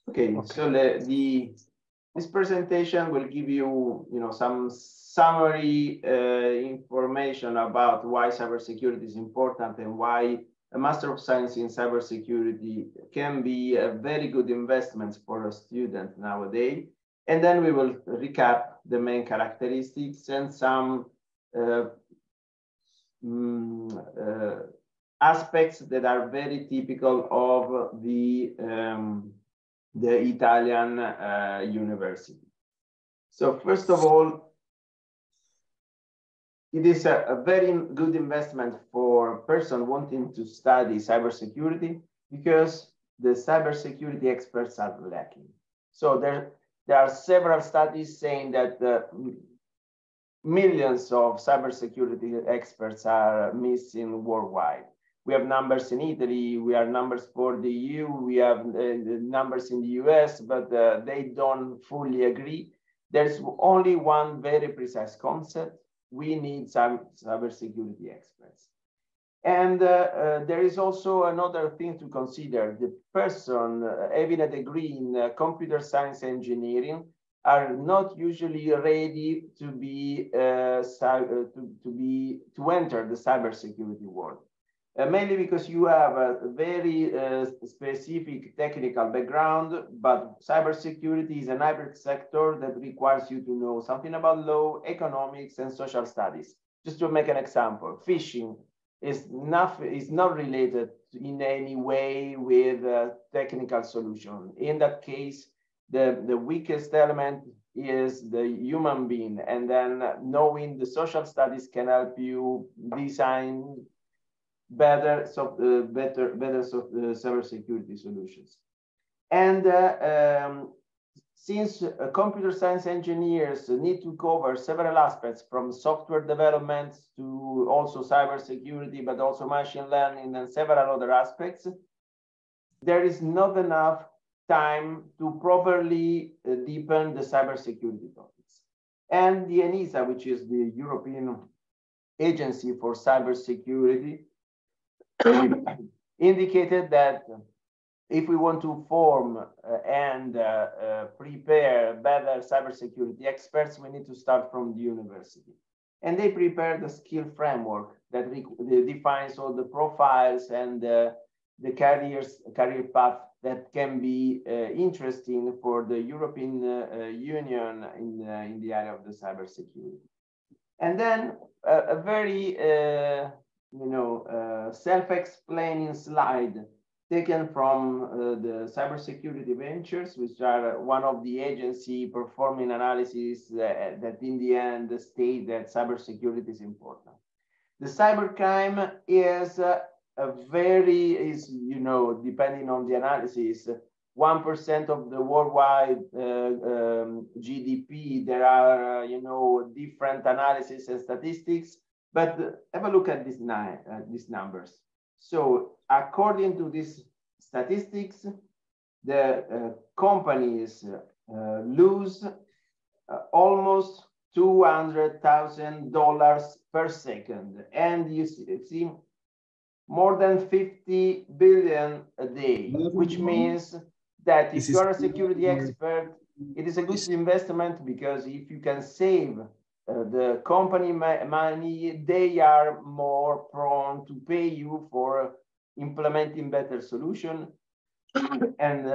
Okay. So this presentation will give you, some summary information about why cybersecurity is important and why a Master of Science in Cybersecurity can be a very good investment for a student nowadays. And then we will recap the main characteristics and some aspects that are very typical of the Italian university. So first of all, it is a very good investment for a person wanting to study cybersecurity because the cybersecurity experts are lacking. So there are several studies saying that millions of cybersecurity experts are missing worldwide. We have numbers in Italy, we have numbers for the EU, we have numbers in the US, but they don't fully agree. There's only one very precise concept. We need some cybersecurity experts. And there is also another thing to consider. The person having a degree in computer science engineering are not usually ready to enter the cybersecurity world. Mainly because you have a very specific technical background, but cybersecurity is an hybrid sector that requires you to know something about law, economics, and social studies. Just to make an example, phishing is not related in any way with a technical solution. In that case, the weakest element is the human being, and then knowing the social studies can help you design better cybersecurity solutions. And since computer science engineers need to cover several aspects from software development to also cybersecurity, but also machine learning and several other aspects, there is not enough time to properly deepen the cybersecurity topics. And the ENISA, which is the European Agency for Cybersecurity, indicated that if we want to form and prepare better cybersecurity experts, we need to start from the university. And they prepared a skill framework that defines all the profiles and the career path that can be interesting for the European Union in the area of the cybersecurity. And then a very self-explaining slide taken from the Cybersecurity Ventures, which are one of the agency performing analysis that in the end state that cybersecurity is important. The cybercrime is depending on the analysis, 1% of the worldwide GDP. There are, different analysis and statistics, but have a look at these numbers. So according to these statistics, the companies lose almost $200,000 per second. And you see more than 50 billion a day, which means that if you're a security expert, it is a good investment, because if you can save the company money, they are more prone to pay you for implementing better solution. And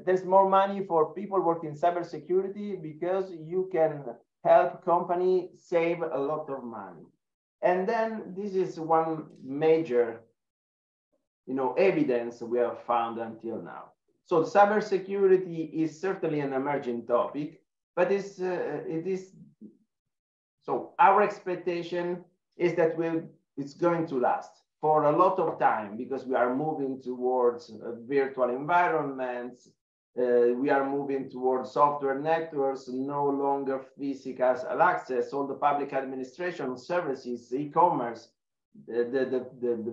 there's more money for people working in cybersecurity because you can help company save a lot of money. And then this is one major, evidence we have found until now. So cybersecurity is certainly an emerging topic, but so our expectation is that it's going to last for a lot of time, because we are moving towards virtual environments. We are moving towards software networks, no longer physical access. All the public administration services, e-commerce, the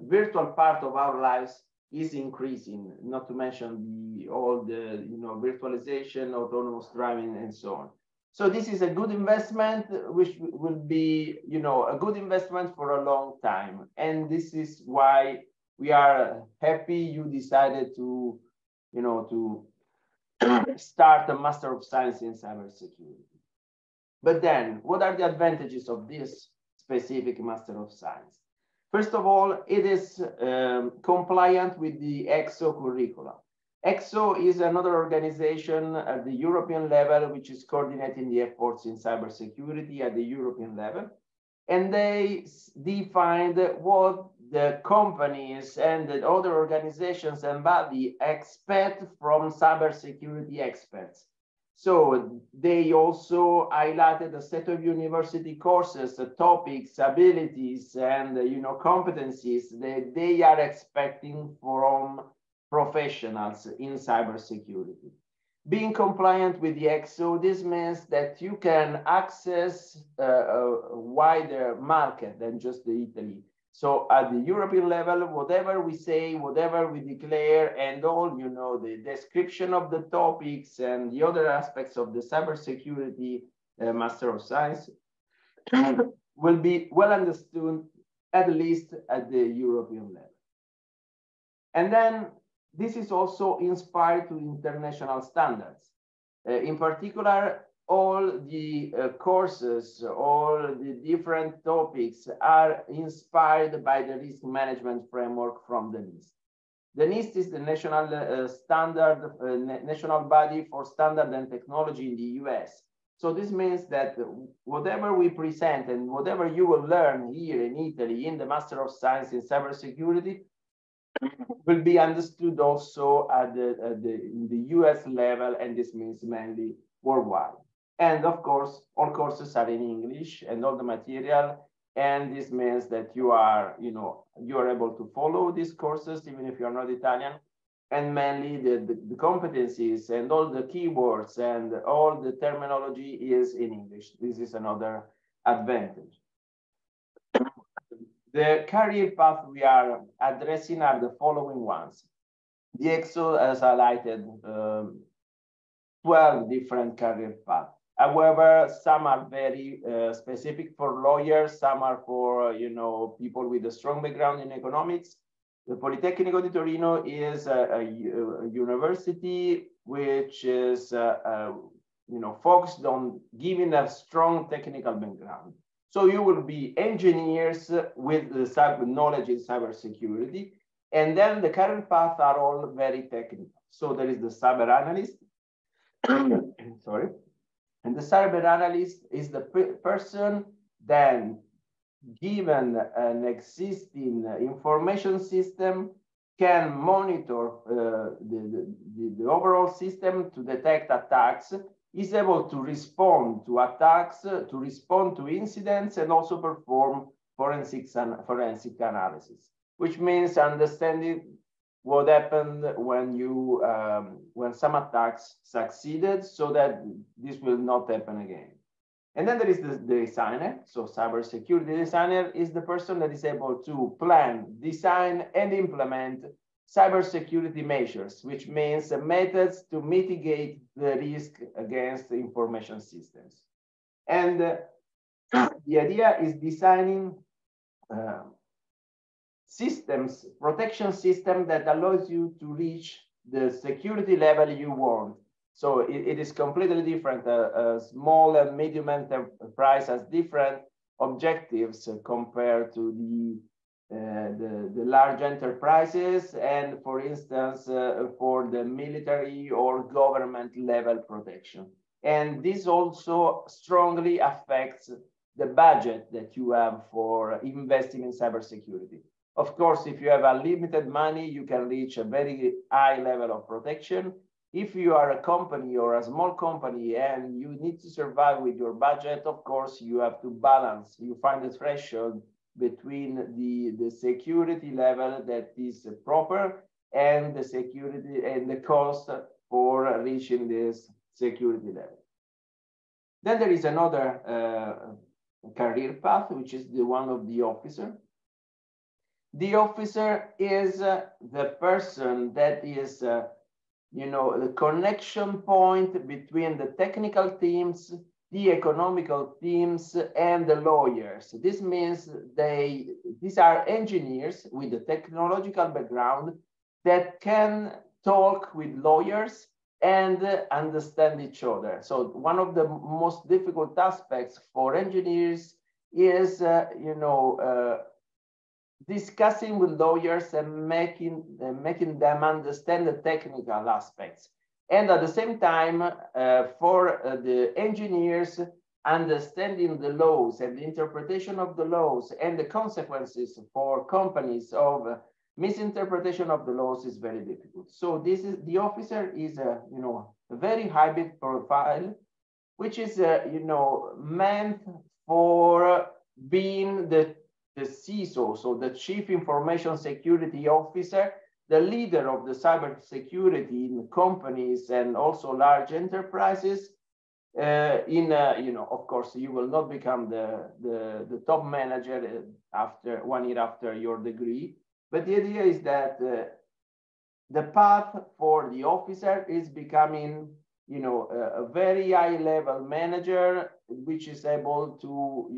virtual part of our lives is increasing. Not to mention all the virtualization, autonomous driving, and so on. So this is a good investment, which will be a good investment for a long time. And this is why we are happy you decided to start a Master of Science in Cybersecurity. But then, what are the advantages of this specific Master of Science? First of all, it is compliant with the EXO curricula. EXO is another organization at the European level, which is coordinating the efforts in cybersecurity at the European level. And they defined what the companies and the other organizations and bodies expect from cybersecurity experts. So they also highlighted a set of university courses, topics, abilities, and competencies that they are expecting from professionals in cybersecurity. Being compliant with the EXO, this means that you can access a wider market than just Italy. So at the European level, whatever we say, whatever we declare, and all, the description of the topics and the other aspects of the cybersecurity Master of Science will be well understood, at least at the European level. And then this is also inspired to international standards. In particular, all the courses, all the different topics are inspired by the risk management framework from the NIST. The NIST is the national national body for standard and technology in the US. So this means that whatever we present and whatever you will learn here in Italy in the Master of Science in Cybersecurity will be understood also in the US level, and this means mainly worldwide. And of course, all courses are in English and all the material, and this means that you are able to follow these courses even if you're not Italian, and mainly the competencies and all the keywords and all the terminology is in English. This is another advantage. The career path we are addressing are the following ones. The EXO has highlighted 12 different career paths. However, some are very specific for lawyers, some are for people with a strong background in economics. The Politecnico of Turin is a university which is focused on giving a strong technical background. So you will be engineers with the knowledge in cybersecurity, and then the career paths are all very technical. So there is the cyber analyst, sorry, and the cyber analyst is the person then given an existing information system can monitor the overall system to detect attacks, is able to respond to attacks, to respond to incidents, and also perform forensic analysis, which means understanding what happened when some attacks succeeded, so that this will not happen again. And then there is the designer. So cybersecurity designer is the person that is able to plan, design, and implement cybersecurity measures, which means methods to mitigate the risk against information systems. And the idea is designing systems, protection system that allows you to reach the security level you want. So it is completely different. A small and medium enterprise has different objectives compared to the large enterprises, and for instance, for the military or government level protection. And this also strongly affects the budget that you have for investing in cybersecurity. Of course, if you have unlimited money, you can reach a very high level of protection. If you are a company or a small company and you need to survive with your budget, of course, you have to balance. You find a threshold between the security level that is proper and the security and the cost for reaching this security level. Then there is another career path, which is the one of the officer. The officer is the person that is the connection point between the technical teams, the economical teams, and the lawyers. This means these are engineers with a technological background that can talk with lawyers and understand each other. So one of the most difficult aspects for engineers is, discussing with lawyers and making them understand the technical aspects. And at the same time, for the engineers, understanding the laws and the interpretation of the laws and the consequences for companies of misinterpretation of the laws is very difficult. So this is, the officer is a very hybrid profile, which is meant for being the CISO, so the Chief Information Security Officer, the leader of the cybersecurity in companies and also large enterprises. Of course, you will not become the top manager after 1 year after your degree, but the idea is that the path for the officer is becoming, a very high level manager, which is able to,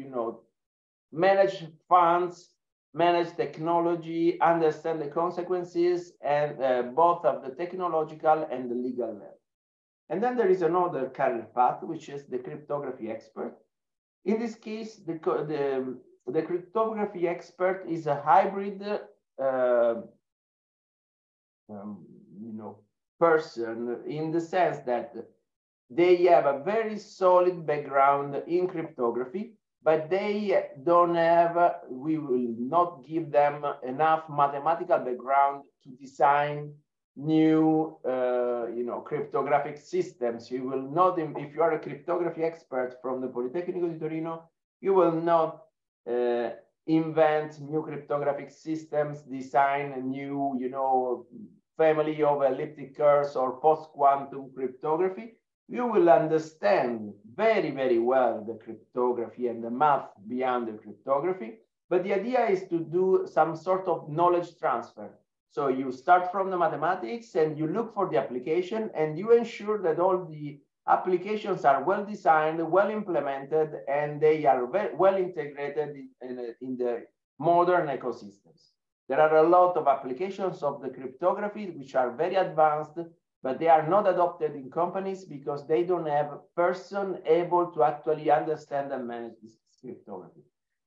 manage funds, manage technology, understand the consequences, and both of the technological and the legal level. And then there is another career path, which is the cryptography expert. In this case, the cryptography expert is a hybrid person, in the sense that they have a very solid background in cryptography, but they don't have, we will not give them enough mathematical background to design new, cryptographic systems. You will not, if you are a cryptography expert from the Politecnico of Turin, you will not invent new cryptographic systems, design a new, family of elliptic curves or post-quantum cryptography. You will understand very, very well the cryptography and the math beyond the cryptography. But the idea is to do some sort of knowledge transfer. So you start from the mathematics and you look for the application, and you ensure that all the applications are well designed, well implemented, and they are very well integrated in the modern ecosystems. There are a lot of applications of the cryptography which are very advanced, but they are not adopted in companies because they don't have a person able to actually understand and manage this cryptography.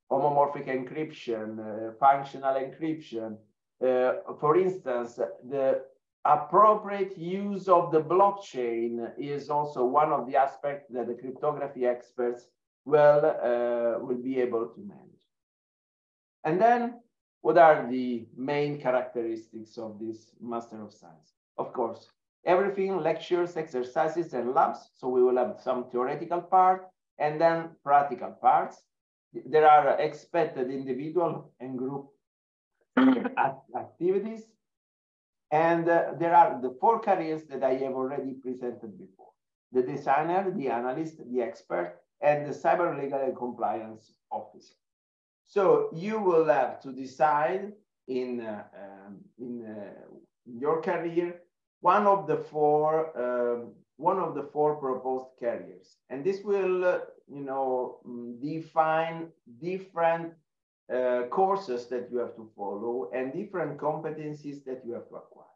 Homomorphic encryption, functional encryption. For instance, the appropriate use of the blockchain is also one of the aspects that the cryptography experts will be able to manage. And then, what are the main characteristics of this Master of Science? Of course, everything, lectures, exercises, and labs. So we will have some theoretical part and then practical parts. There are expected individual and group activities. And there are the 4 careers that I have already presented before: the designer, the analyst, the expert, and the cyber legal and compliance officer. So you will have to decide in your career one of the 4 proposed careers, and this will define different courses that you have to follow and different competencies that you have to acquire.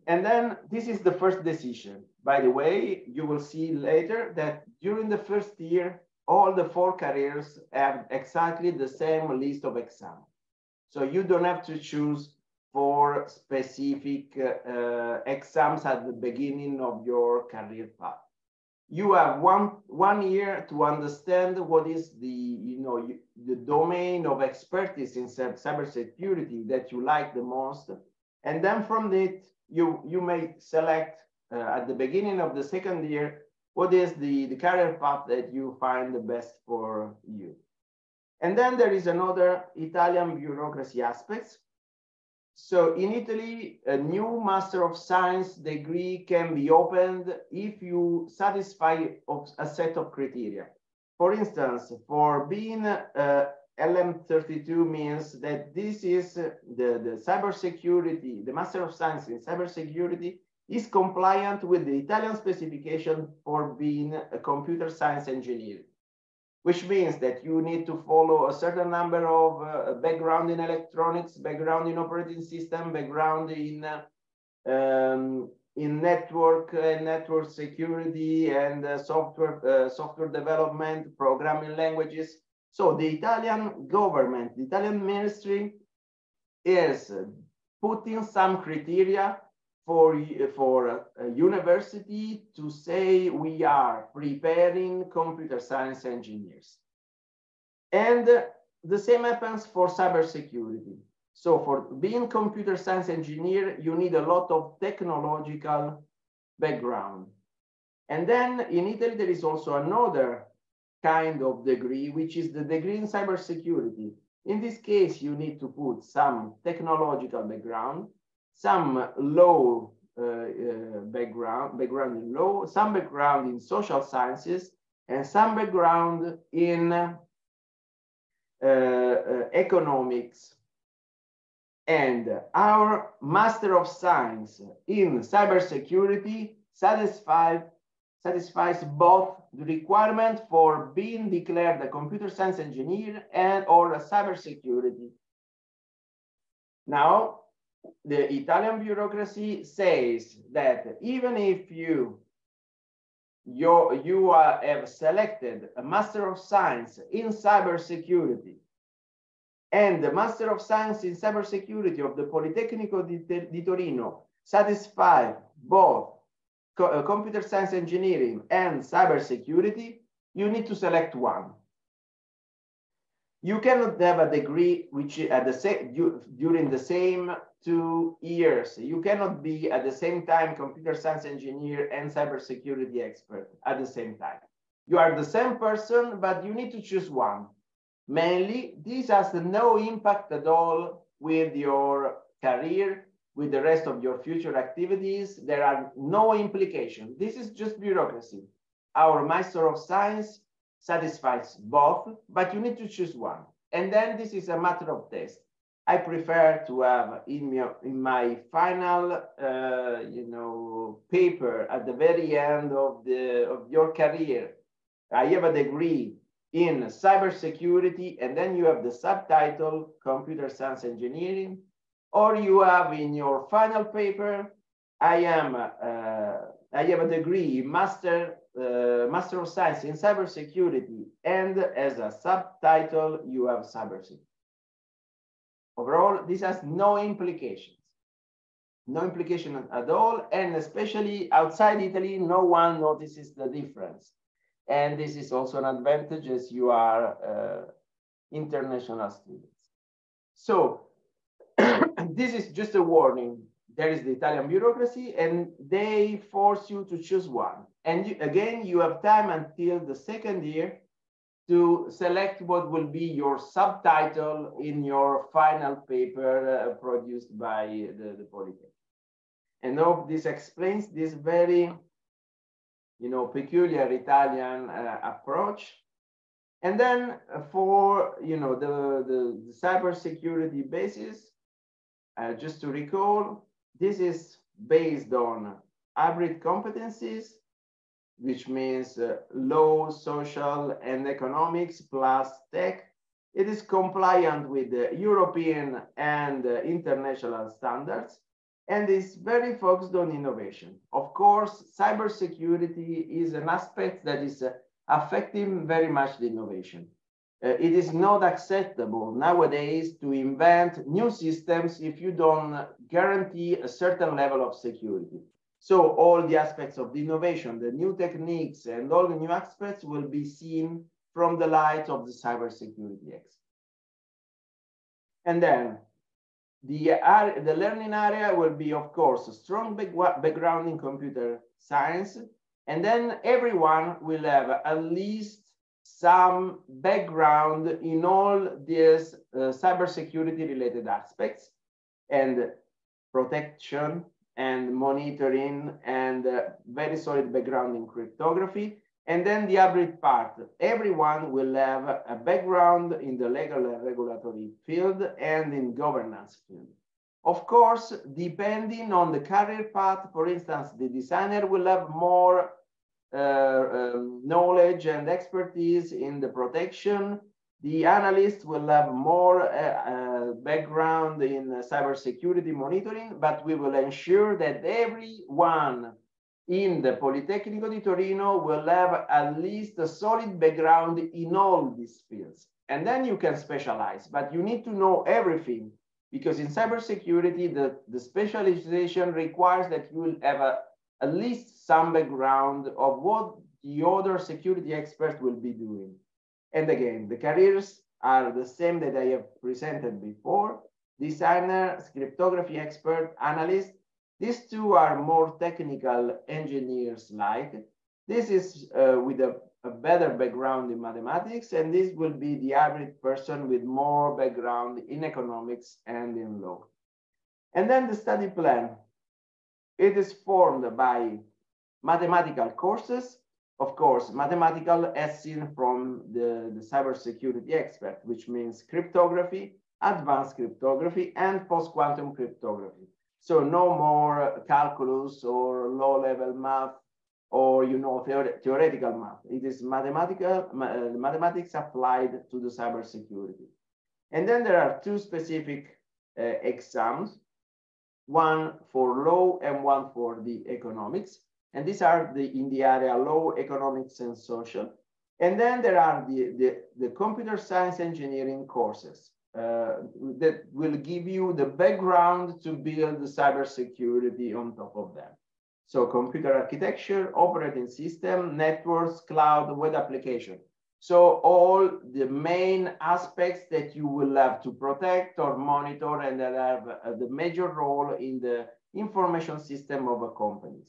And then this is the first decision. By the way, you will see later that during the first year, all the 4 careers have exactly the same list of exams. So you don't have to choose 4 specific exams at the beginning of your career path. You have one year to understand what is the domain of expertise in cybersecurity that you like the most, and then from it you may select at the beginning of the second year what is the career path that you find the best for you. And then there is another Italian bureaucracy aspects. So in Italy, a new Master of Science degree can be opened if you satisfy a set of criteria. For instance, for being LM32 means that this is the cybersecurity, the Master of Science in cybersecurity is compliant with the Italian specification for being a computer science engineer, which means that you need to follow a certain number of background in electronics, background in operating system, background in in network security and software development, programming languages. So the Italian government, the Italian ministry is putting some criteria for a university to say we are preparing computer science engineers. And the same happens for cybersecurity. So for being computer science engineer, you need a lot of technological background. And then in Italy, there is also another kind of degree, which is the degree in cybersecurity. In this case, you need to put some technological background, some law background in law, some background in social sciences, and some background in economics. And our Master of Science in cybersecurity satisfies both the requirement for being declared a computer science engineer and or a cybersecurity. Now, the Italian bureaucracy says that even if you have selected a Master of Science in cybersecurity, and the Master of Science in Cybersecurity of the Politecnico di Torino satisfy both computer science engineering and cybersecurity, you need to select one. You cannot have a degree which at the same during the same 2 years. You cannot be at the same time computer science engineer and cybersecurity expert at the same time. You are the same person, but you need to choose one. Mainly, this has no impact at all with your career, with the rest of your future activities. There are no implications. This is just bureaucracy. Our Master of Science satisfies both, but you need to choose one. And then this is a matter of taste. I prefer to have in my final paper at the very end of your career, I have a degree in cybersecurity, and then you have the subtitle computer science engineering, or you have in your final paper, I have a degree Master of Science in cybersecurity, and as a subtitle you have cybersecurity. Overall, this has no implications. No implication at all, and especially outside Italy, no one notices the difference. And this is also an advantage as you are international students. So this is just a warning. There is the Italian bureaucracy, and they force you to choose one. And again, you have time until the second year to select what will be your subtitle in your final paper produced by the Polytechnic. And I hope this explains this very peculiar Italian approach. And then for the cybersecurity basis, just to recall, this is based on hybrid competencies, which means law, social, and economics plus tech. It is compliant with the European and international standards, and is very focused on innovation. Of course, cybersecurity is an aspect that is affecting very much the innovation. It is not acceptable nowadays to invent new systems if you don't guarantee a certain level of security. So all the aspects of the innovation, the new techniques, and all the new aspects will be seen from the light of the cybersecurity expert. And then the learning area will be, of course, a strong background in computer science, and then everyone will have at least some background in all these cybersecurity related aspects, and protection and monitoring, and very solid background in cryptography. And then the hybrid part, everyone will have a background in the legal and regulatory field and in governance field. Of course, depending on the career path, for instance, the designer will have more knowledge and expertise in the protection, The analyst will have more background in cybersecurity monitoring, but we will ensure that everyone in the Politecnico di Torino will have at least a solid background in all these fields. And then you can specialize, but you need to know everything, because in cybersecurity, the specialization requires that you will have at least some background of what the other security experts will be doing. And again, the careers are the same that I have presented before: designer, cryptography expert, analyst. These two are more technical engineers-like. This is with a better background in mathematics, and this will be the average person with more background in economics and in law. And then the study plan. It is formed by mathematical courses, of course, mathematical as seen from the cybersecurity expert, which means cryptography, advanced cryptography, and post-quantum cryptography. So no more calculus or low-level math or theoretical math. It is mathematics applied to the cybersecurity. And then there are two specific exams, one for law and one for the economics. And these are in the area law, economics, and social. And then there are the computer science engineering courses that will give you the background to build the cybersecurity on top of them. So computer architecture, operating system, networks, cloud, web application. So all the main aspects that you will have to protect or monitor and that have the major role in the information system of a company.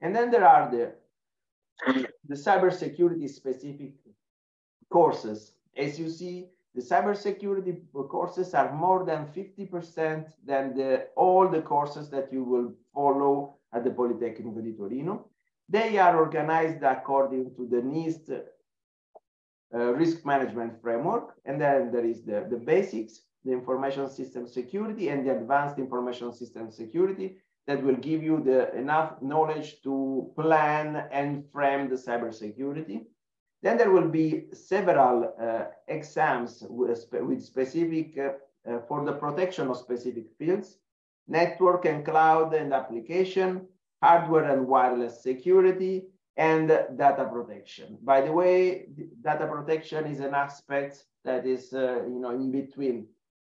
And then there are the cybersecurity specific courses. As you see, the cybersecurity courses are more than 50% than all the courses that you will follow at the Politecnico di Torino. They are organized according to the NIST risk management framework. And then there is the basics, the information system security, and the advanced information system security that will give you enough knowledge to plan and frame the cybersecurity. Then there will be several exams with specific, for the protection of specific fields: network and cloud and application, hardware and wireless security, and data protection. By the way, data protection is an aspect that is in between.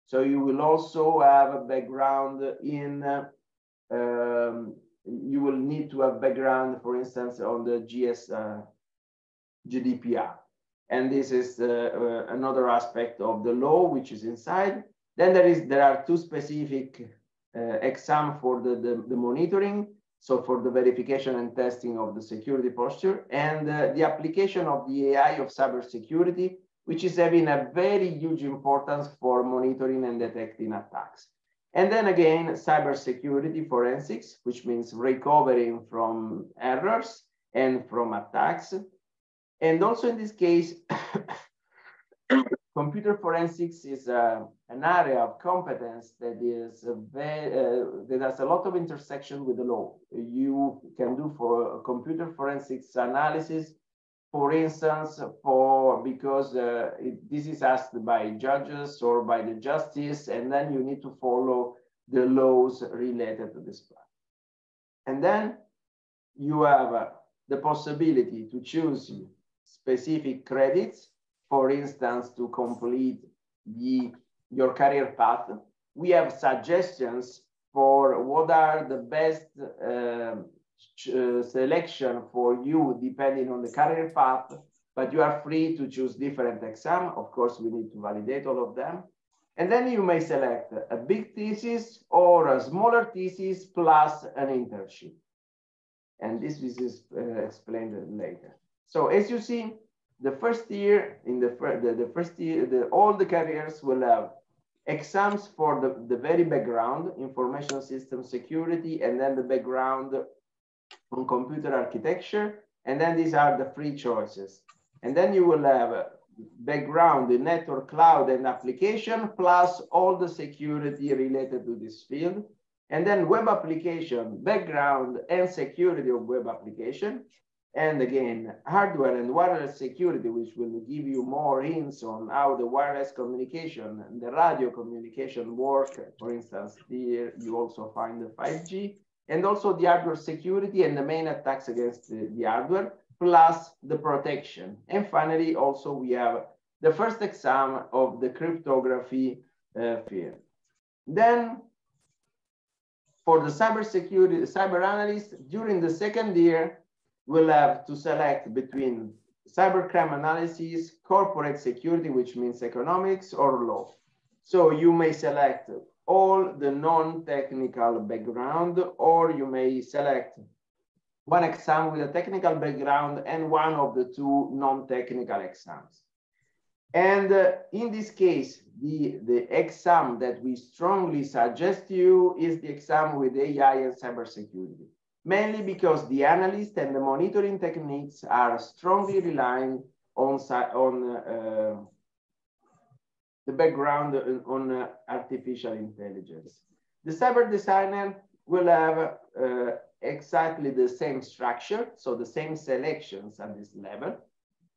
So you will also have a background in, you will need to have background, for instance, on the GDPR. And this is another aspect of the law, which is inside. Then there are two specific exams for the monitoring. So for the verification and testing of the security posture, and the application of the AI of cybersecurity, which is having a very huge importance for monitoring and detecting attacks. And then again, cybersecurity forensics, which means recovering from errors and from attacks. And also in this case, computer forensics is an area of competence that is that has a lot of intersection with the law. You can do for computer forensics analysis, for instance, because this is asked by judges or by the justice, and then you need to follow the laws related to this part. And then you have the possibility to choose specific credits, for instance, to complete your career path. We have suggestions for what are the best selection for you depending on the career path, but you are free to choose different exams. Of course, we need to validate all of them. And then you may select a big thesis or a smaller thesis plus an internship. And this is explained later. So as you see, the first year, all the careers will have exams for the very background, information system security, and then the background on computer architecture. And then these are the free choices. And then you will have a background in network, cloud, and application, plus all the security related to this field. And then web application, background and security of web application. And again, hardware and wireless security, which will give you more hints on how the wireless communication and the radio communication work. For instance, here you also find the 5G, and also the hardware security and the main attacks against the hardware, plus the protection. And finally, also we have the first exam of the cryptography field. Then for the cybersecurity, cyber analyst, during the second year, we'll have to select between cybercrime analysis, corporate security, which means economics, or law. So you may select all the non-technical background, or you may select one exam with a technical background and one of the two non-technical exams. And in this case, the exam that we strongly suggest you is the exam with AI and cybersecurity, mainly because the analyst and the monitoring techniques are strongly relying on the background on artificial intelligence. The cyber designer will have exactly the same structure, so the same selections at this level,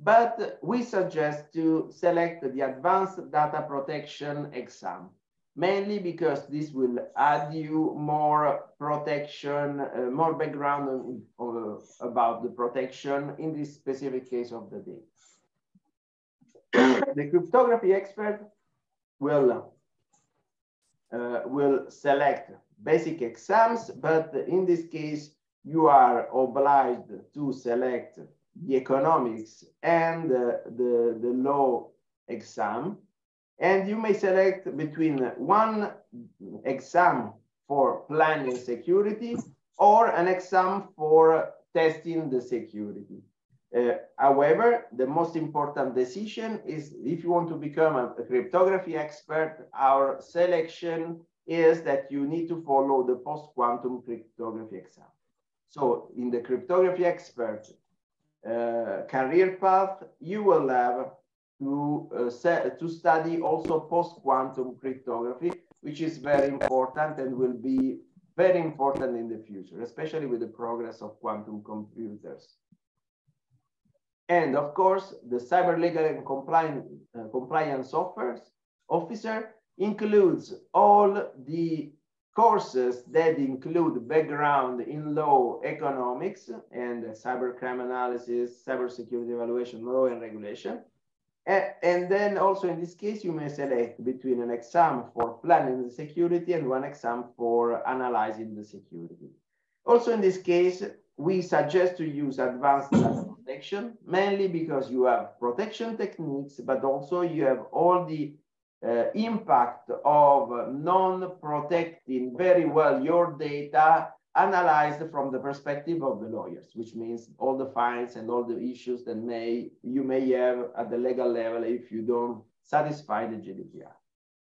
but we suggest to select the advanced data protection exam, mainly because this will add you more protection, more background about the protection in this specific case of the data. The cryptography expert will select basic exams, but in this case, you are obliged to select the economics and the law exam. And you may select between one exam for planning security or an exam for testing the security. However, the most important decision is if you want to become a cryptography expert, our selection is that you need to follow the post-quantum cryptography exam. So in the cryptography expert career path, you will have to study also post-quantum cryptography, which is very important and will be very important in the future, especially with the progress of quantum computers. And of course, the cyber legal and compliance officer includes all the courses that include background in law, economics, and cybercrime analysis, cybersecurity evaluation, law and regulation. And then also in this case, you may select between an exam for planning the security and one exam for analyzing the security. Also in this case, we suggest to use advanced data protection, mainly because you have protection techniques, but also you have all the impact of non-protecting very well your data analyzed from the perspective of the lawyers, which means all the fines and all the issues that you may have at the legal level if you don't satisfy the GDPR.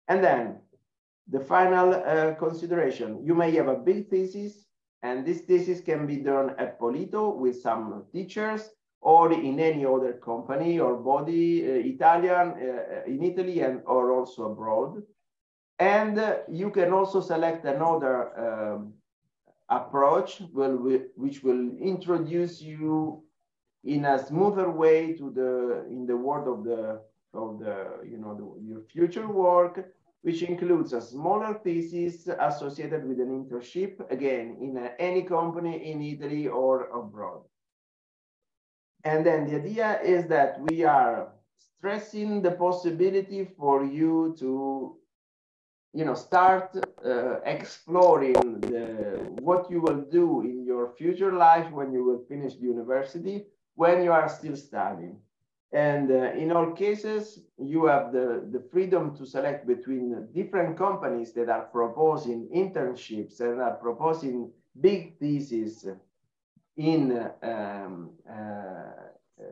And then the final consideration, you may have a big thesis, and this thesis can be done at Polito with some teachers or in any other company or body, Italian, in Italy or also abroad. And you can also select another approach which will introduce you in a smoother way to in the world of your future work, which includes a smaller thesis associated with an internship, again, in any company in Italy or abroad. And then the idea is that we are stressing the possibility for you to start exploring what you will do in your future life when you will finish the university, when you are still studying. And in all cases, you have the freedom to select between different companies that are proposing internships and are proposing big theses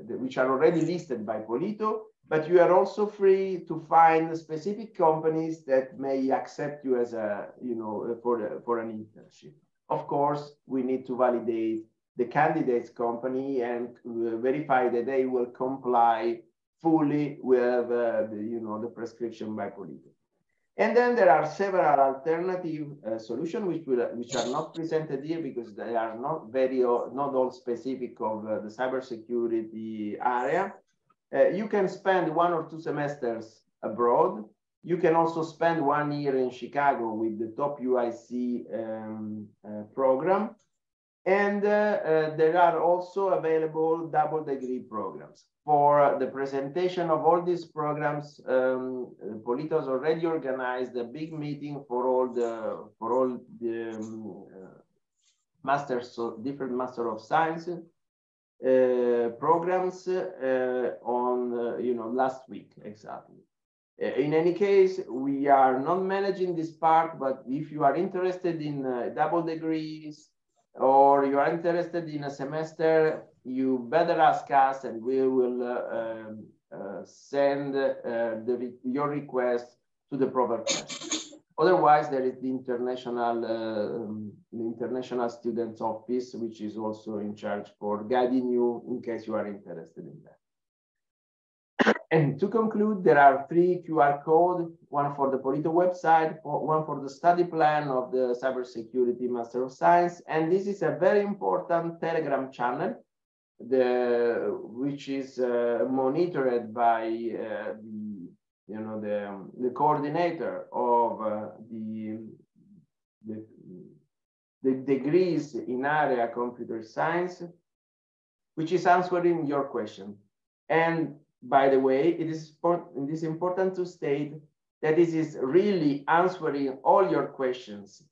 which are already listed by Polito, but you are also free to find specific companies that may accept you as for an internship. Of course, we need to validate the candidate's company and verify that they will comply fully with the prescription by Polito. And then there are several alternative solutions which are not presented here because they are not all specific of the cybersecurity area. You can spend 1 or 2 semesters abroad. You can also spend 1 year in Chicago with the top UIC program. And there are also available double degree programs. For the presentation of all these programs, Polito's already organized a big meeting for all the masters, so different Master of Science programs on last week exactly. In any case, we are not managing this part, but if you are interested in double degrees, or you are interested in a semester, you better ask us and we will send your request to the proper person. Otherwise, there is the International Students Office, which is also in charge for guiding you in case you are interested in that. And to conclude, there are 3 QR codes, one for the Polito website, one for the study plan of the Cybersecurity Master of Science. And this is a very important Telegram channel, which is monitored by the coordinator of the degrees in area computer science, which is answering your question. And by the way, it is important to state that this is really answering all your questions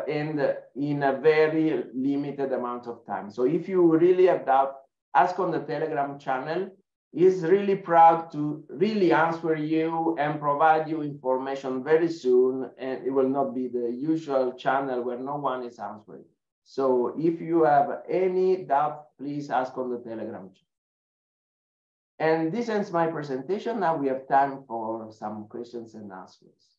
and in a very limited amount of time. So if you really have doubt, ask on the Telegram channel. He's really proud to really answer you and provide you information very soon. And it will not be the usual channel where no one is answering. So if you have any doubt, please ask on the Telegram channel. And this ends my presentation. Now we have time for some questions and answers.